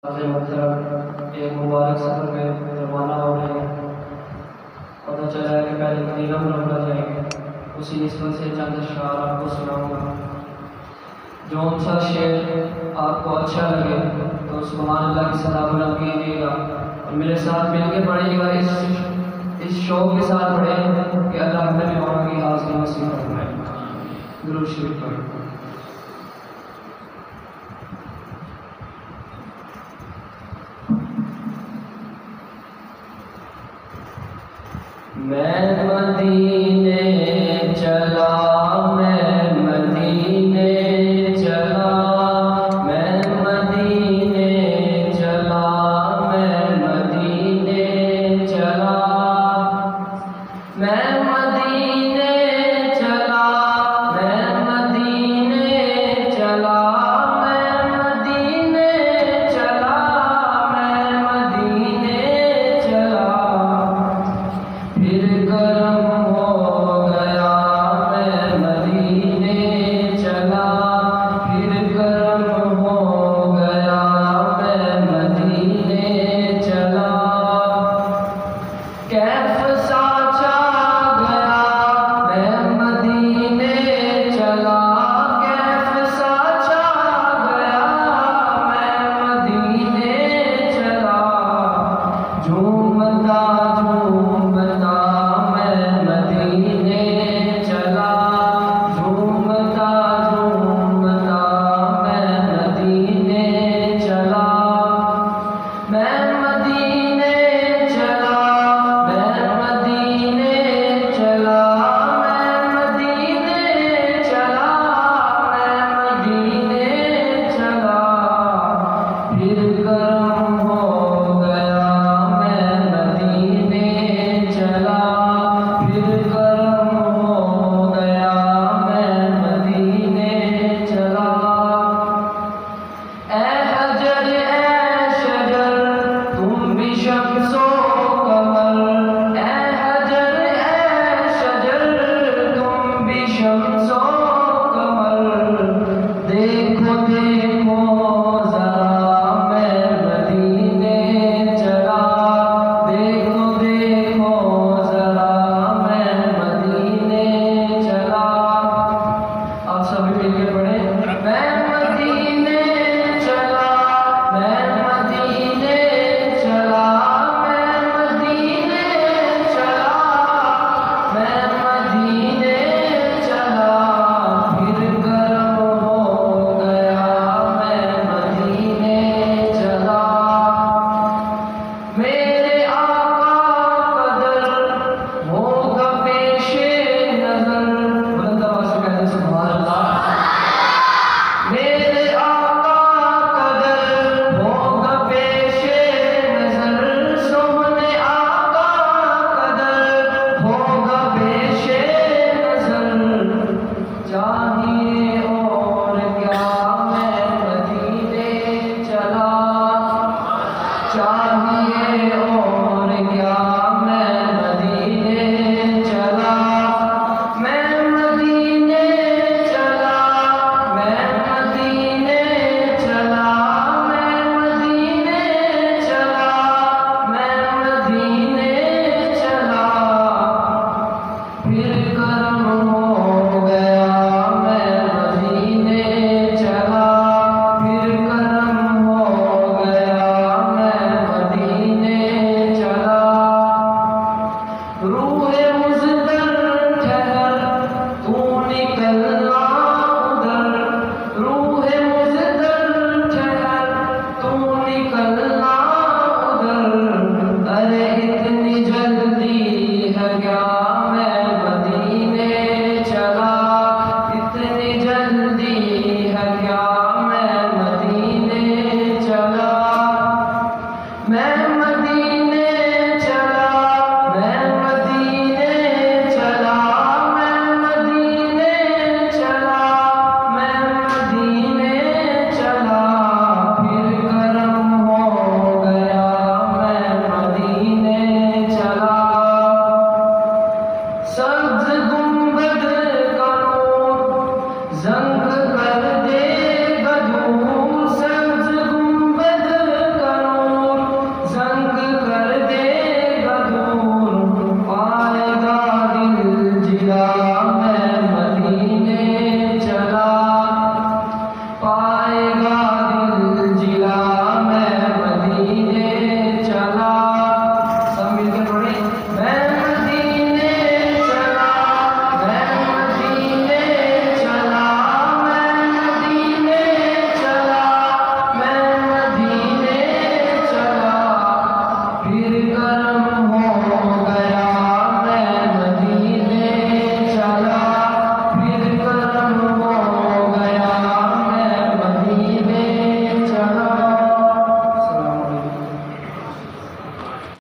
मतलब एक मुबारक सफ़र में रवाना हो रहे हैं। पता चला है कि पहले मदीना मुनव्वरा जाएंगे। उसी निस्बत से चंद अशआर आपको सुनाऊंगा। जो उनका शेर आपको अच्छा लगे तो सुभान अल्लाह की सदा बुलंद कीजिएगा और मेरे साथ मिलकर पढ़िएगा। इस शौक़ के साथ पढ़ें कि अल्लाह हमें वहाँ की हाज़िरी नसीब फरमाए। दुरूद शरीफ पढ़ें। मैं मदीने चला, मैं मदीने चला, मैं मदीने चला, मैं मदीने चला, मैं मदीने चला, मैं मदीने चला, मैं मदीने चला, मैं मदीने चला, फिर गर्म हो गया मैं मदीने चला, फिर गर्म हो गया मैं मदीने चला, कैफ सा छा गया मैं मदीने चला, कैफ सा छा गया मैं मदीने चला, झूमता झूमता मैं मदीने चला, झूमता झूमता मैं मदीने चला, मैं मदीने चला, मैं मदीने चला, मैं मदीने चला, मैं मदीने चला, फिर गर्म